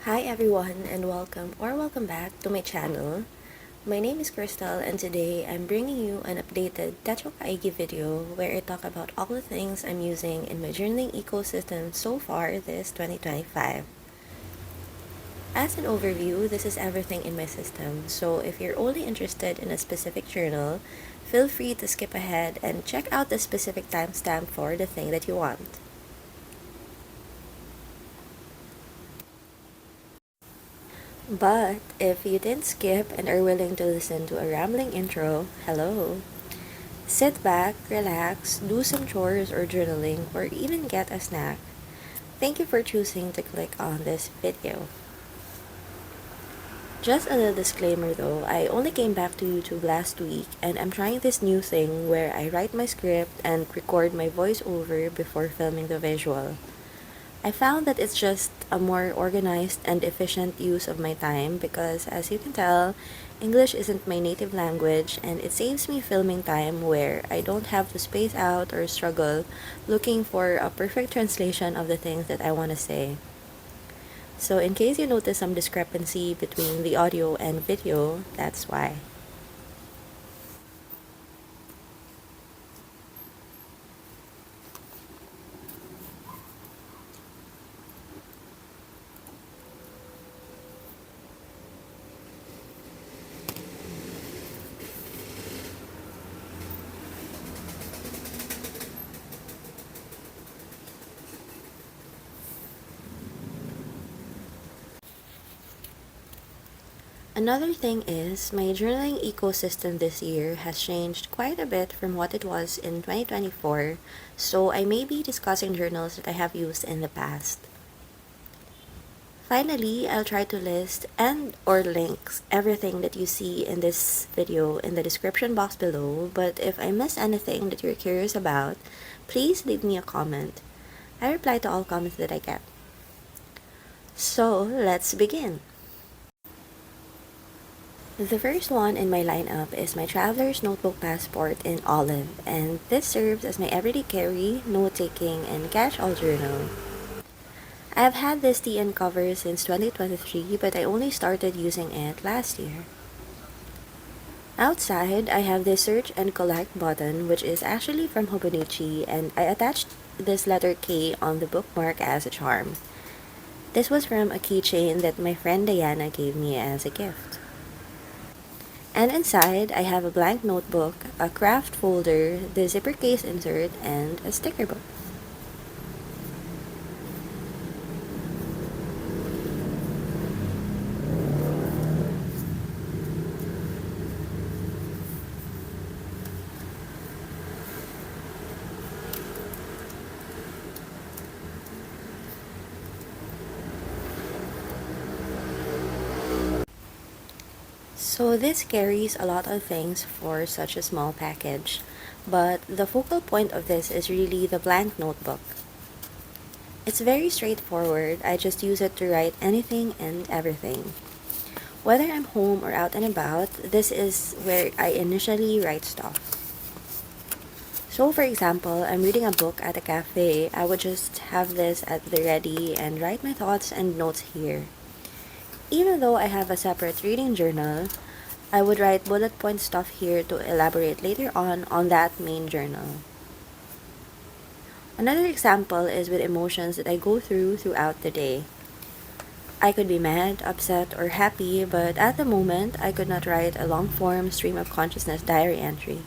Hi everyone and welcome back to my channel. My name is Crystal and today I'm bringing you an updated Techo Kaigi video where I talk about all the things I'm using in my journaling ecosystem so far this 2025. As an overview, this is everything in my system, so if you're only interested in a specific journal, feel free to skip ahead and check out the specific timestamp for the thing that you want. But if you didn't skip and are willing to listen to a rambling intro, hello. Sit back, relax, do some chores or journaling, or even get a snack. Thank you for choosing to click on this video. Just a little disclaimer though, I only came back to YouTube last week and I'm trying this new thing where I write my script and record my voiceover before filming the visual. I found that it's just a more organized and efficient use of my time because, as you can tell, English isn't my native language and it saves me filming time where I don't have to space out or struggle looking for a perfect translation of the things that I want to say. So in case you notice some discrepancy between the audio and video, that's why. Another thing is, my journaling ecosystem this year has changed quite a bit from what it was in 2024, so I may be discussing journals that I have used in the past. Finally, I'll try to list and or links everything that you see in this video in the description box below, but if I miss anything that you're curious about, please leave me a comment. I reply to all comments that I get. So, let's begin. The first one in my lineup is my Traveler's Notebook Passport in Olive, and this serves as my everyday carry, note-taking, and catch-all journal. I have had this TN cover since 2023, but I only started using it last year. Outside, I have this search and collect button, which is actually from Hobonichi, and I attached this letter K on the bookmark as a charm. This was from a keychain that my friend Diana gave me as a gift. And inside, I have a blank notebook, a craft folder, the zipper case insert, and a sticker book. So this carries a lot of things for such a small package, but the focal point of this is really the blank notebook. It's very straightforward, I just use it to write anything and everything. Whether I'm home or out and about, this is where I initially write stuff. So for example, I'm reading a book at a cafe, I would just have this at the ready and write my thoughts and notes here. Even though I have a separate reading journal, I would write bullet point stuff here to elaborate later on that main journal. Another example is with emotions that I go throughout the day. I could be mad, upset, or happy, but at the moment, I could not write a long-form stream of consciousness diary entry.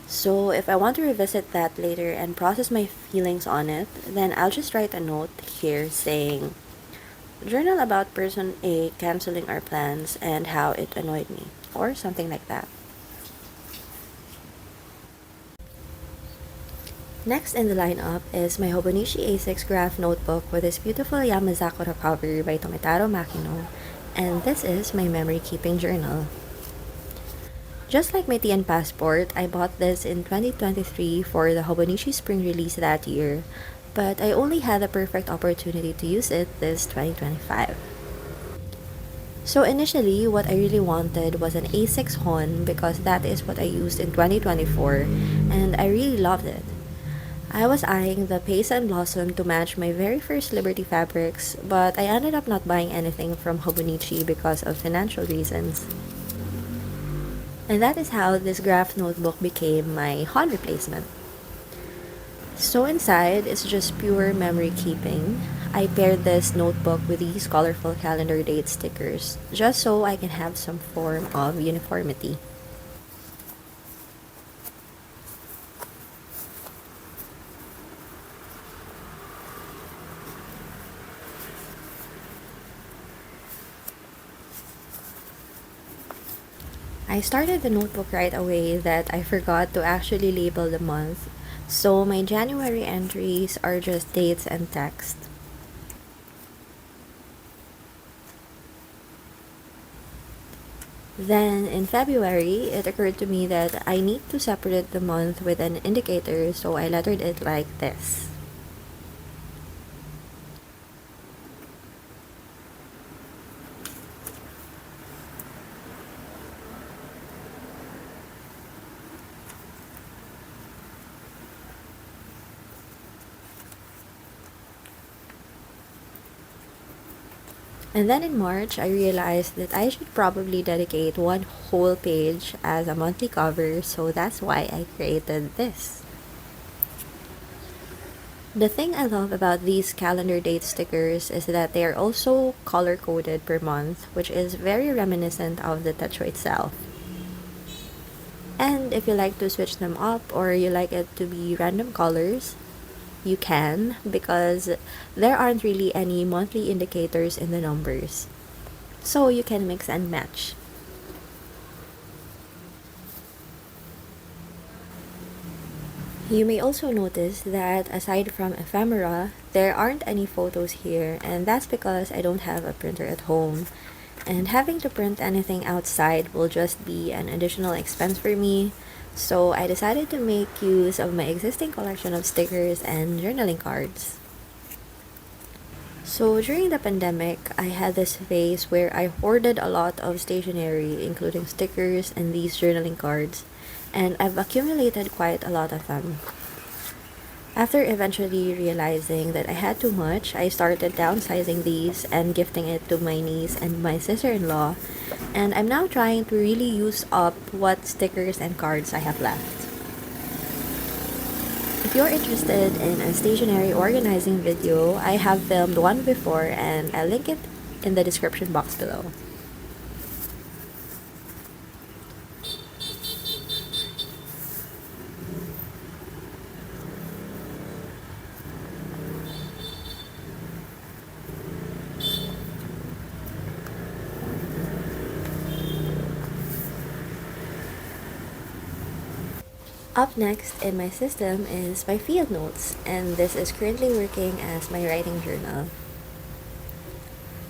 So if I want to revisit that later and process my feelings on it, then I'll just write a note here saying, journal about person A canceling our plans and how it annoyed me, or something like that. Next in the lineup is my Hobonichi A6 Graph Notebook with this beautiful Yamazakura cover by Tomitaro Makino, and this is my memory keeping journal. Just like my TN Passport, I bought this in 2023 for the Hobonichi Spring release that year, but I only had the perfect opportunity to use it this 2025. So initially, what I really wanted was an A6 Hon because that is what I used in 2024 and I really loved it. I was eyeing the Pace and Blossom to match my very first Liberty fabrics, but I ended up not buying anything from Hobonichi because of financial reasons. And that is how this graph notebook became my Hon replacement. So inside, it's just pure memory keeping. I paired this notebook with these colorful calendar date stickers, just so I can have some form of uniformity. I started the notebook right away that I forgot to actually label the month, so my January entries are just dates and text. Then in February, it occurred to me that I need to separate the month with an indicator, so I lettered it like this. And then in March, I realized that I should probably dedicate one whole page as a monthly cover, so that's why I created this. The thing I love about these calendar date stickers is that they are also color coded per month, which is very reminiscent of the Techo itself. And if you like to switch them up or you like it to be random colors, you can because there aren't really any monthly indicators in the numbers. So you can mix and match. You may also notice that aside from ephemera, there aren't any photos here, and that's because I don't have a printer at home. And having to print anything outside will just be an additional expense for me, so I decided to make use of my existing collection of stickers and journaling cards. So during the pandemic, I had this phase where I hoarded a lot of stationery, including stickers and these journaling cards, and I've accumulated quite a lot of them. After eventually realizing that I had too much, I started downsizing these and gifting it to my niece and my sister-in-law, and I'm now trying to really use up what stickers and cards I have left. If you're interested in a stationery organizing video, I have filmed one before and I'll link it in the description box below. Up next in my system is my field notes, and this is currently working as my writing journal.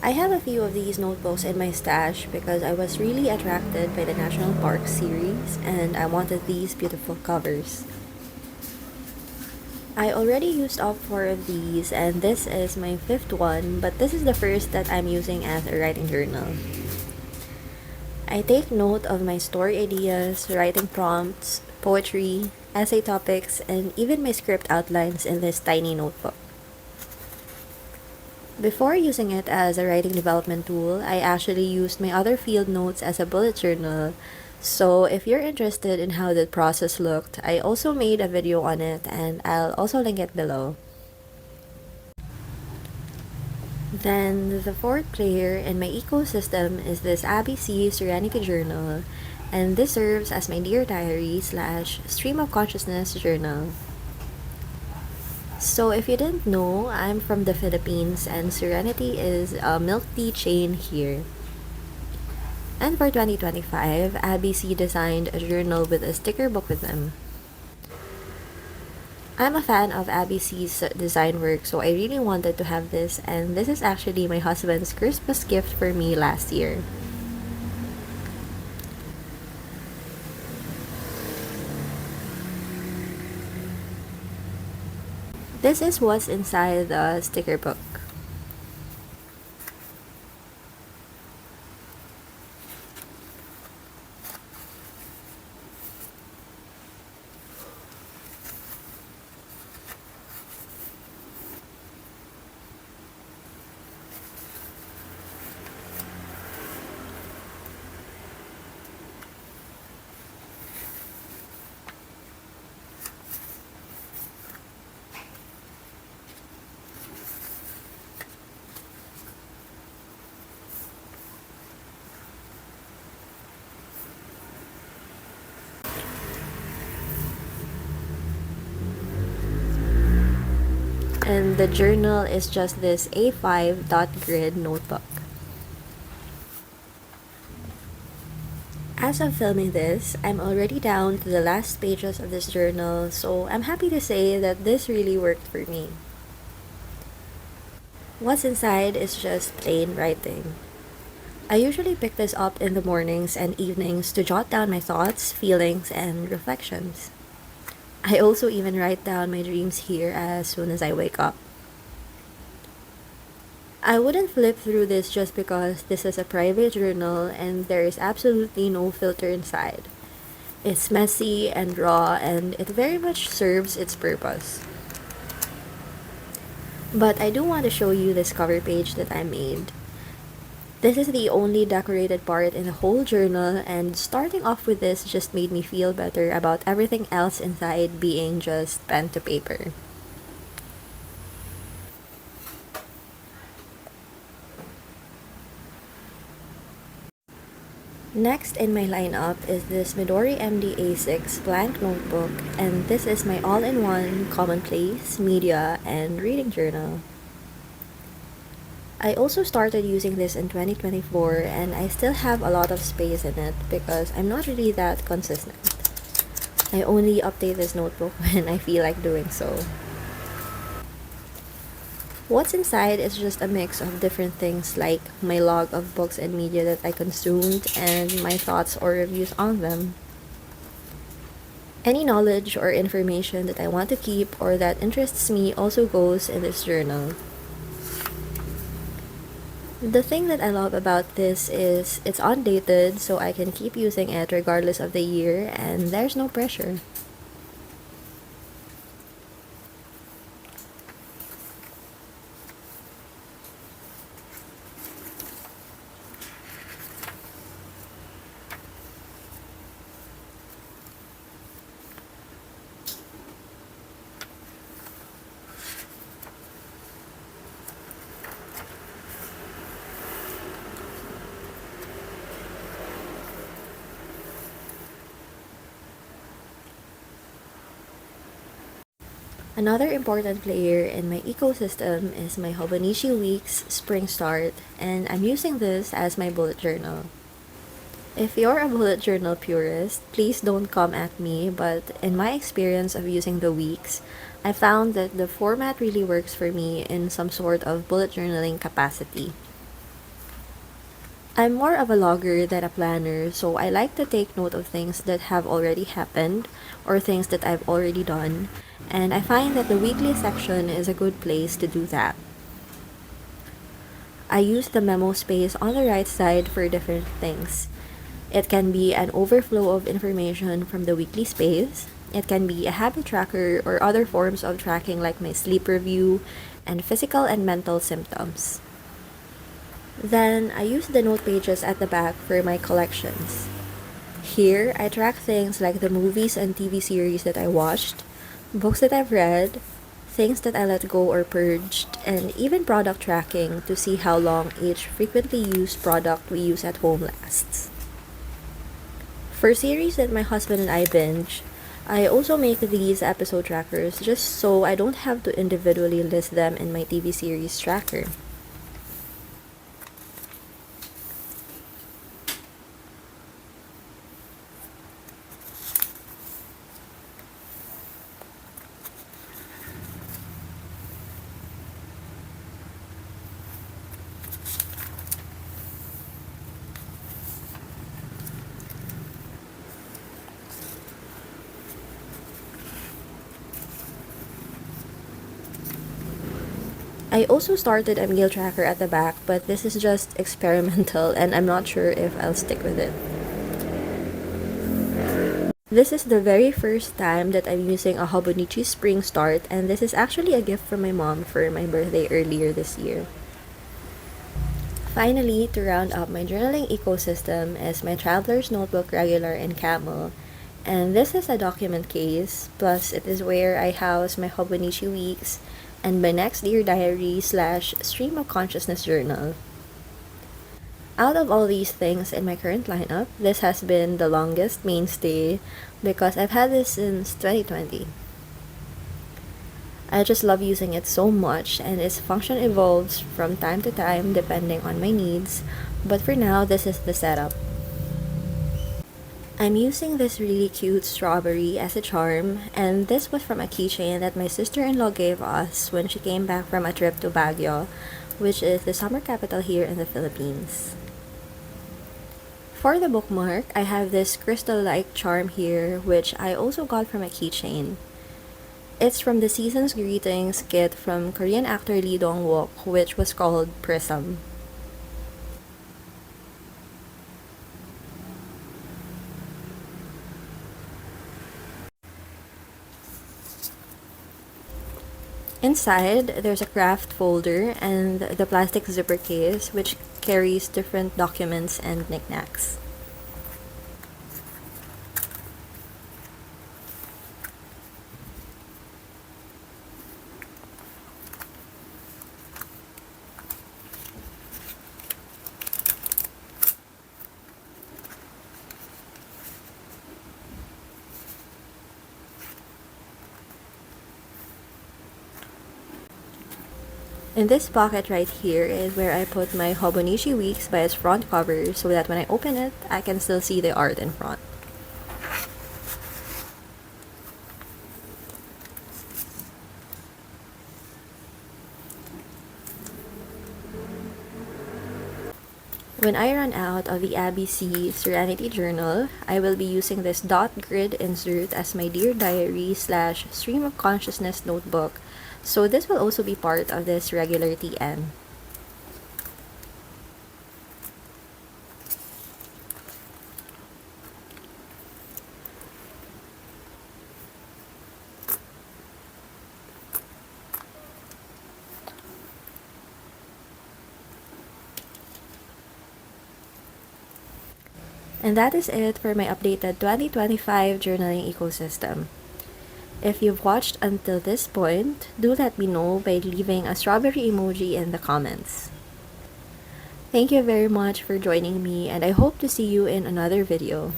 I have a few of these notebooks in my stash because I was really attracted by the National Park series and I wanted these beautiful covers. I already used up 4 of these and this is my 5th one, but this is the first that I'm using as a writing journal. I take note of my story ideas, writing prompts, poetry, essay topics, and even my script outlines in this tiny notebook. Before using it as a writing development tool, I actually used my other field notes as a bullet journal. So if you're interested in how the process looked, I also made a video on it and I'll also link it below. Then the fourth player in my ecosystem is this Abbey Serenity Journal, and this serves as my Dear Diary / Stream of Consciousness journal. So if you didn't know, I'm from the Philippines and Serenity is a milk tea chain here. And for 2025, ABC designed a journal with a sticker book with them. I'm a fan of ABC's design work, so I really wanted to have this, and this is actually my husband's Christmas gift for me last year. This is what's inside the sticker book. and the journal is just this A5 dot grid notebook. As of filming this, I'm already down to the last pages of this journal, so I'm happy to say that this really worked for me. What's inside is just plain writing. I usually pick this up in the mornings and evenings to jot down my thoughts, feelings, and reflections. I also even write down my dreams here as soon as I wake up. I wouldn't flip through this just because this is a private journal and there is absolutely no filter inside. It's messy and raw and it very much serves its purpose. But I do want to show you this cover page that I made. This is the only decorated part in the whole journal, and starting off with this just made me feel better about everything else inside being just pen to paper. Next in my lineup is this Midori MD A6 blank notebook, and this is my all-in-one commonplace, media, and reading journal. I also started using this in 2024 and I still have a lot of space in it because I'm not really that consistent. I only update this notebook when I feel like doing so. What's inside is just a mix of different things like my log of books and media that I consumed and my thoughts or reviews on them. Any knowledge or information that I want to keep or that interests me also goes in this journal. The thing that I love about this is it's undated, so I can keep using it regardless of the year, and there's no pressure. Another important player in my ecosystem is my Hobonichi Weeks Spring Start, and I'm using this as my bullet journal. If you're a bullet journal purist, please don't come at me, but in my experience of using the weeks, I found that the format really works for me in some sort of bullet journaling capacity. I'm more of a logger than a planner, so I like to take note of things that have already happened or things that I've already done, and I find that the weekly section is a good place to do that. I use the memo space on the right side for different things. It can be an overflow of information from the weekly space. It can be a habit tracker or other forms of tracking like my sleep review and physical and mental symptoms. Then, I use the note pages at the back for my collections. Here, I track things like the movies and TV series that I watched, books that I've read, things that I let go or purged, and even product tracking to see how long each frequently used product we use at home lasts. For series that my husband and I binge, I also make these episode trackers just so I don't have to individually list them in my TV series tracker. I also started a meal tracker at the back, but this is just experimental and I'm not sure if I'll stick with it. This is the very first time that I'm using a Hobonichi Spring Start, and this is actually a gift from my mom for my birthday earlier this year. Finally, to round up my journaling ecosystem is my Traveler's Notebook Regular in Camel, and this is a document case, plus it is where I house my Hobonichi Weeks and my Next Dear Diary slash Stream of Consciousness journal. Out of all these things in my current lineup, this has been the longest mainstay because I've had this since 2020. I just love using it so much, and its function evolves from time to time depending on my needs, but for now, this is the setup. I'm using this really cute strawberry as a charm, and this was from a keychain that my sister-in-law gave us when she came back from a trip to Baguio, which is the summer capital here in the Philippines. For the bookmark, I have this crystal-like charm here, which I also got from a keychain. It's from the Season's Greetings kit from Korean actor Lee Dong-wook, which was called Prism. Inside, there's a craft folder and the plastic zipper case, which carries different documents and knickknacks. In this pocket right here is where I put my Hobonichi Weeks by its front cover so that when I open it, I can still see the art in front. When I run out of the Abbey Serenity journal, I will be using this dot grid insert as my Dear Diary / Stream of Consciousness notebook, so this will also be part of this regular TN. And that is it for my updated 2025 journaling ecosystem. If you've watched until this point, do let me know by leaving a strawberry emoji in the comments. Thank you very much for joining me, and I hope to see you in another video.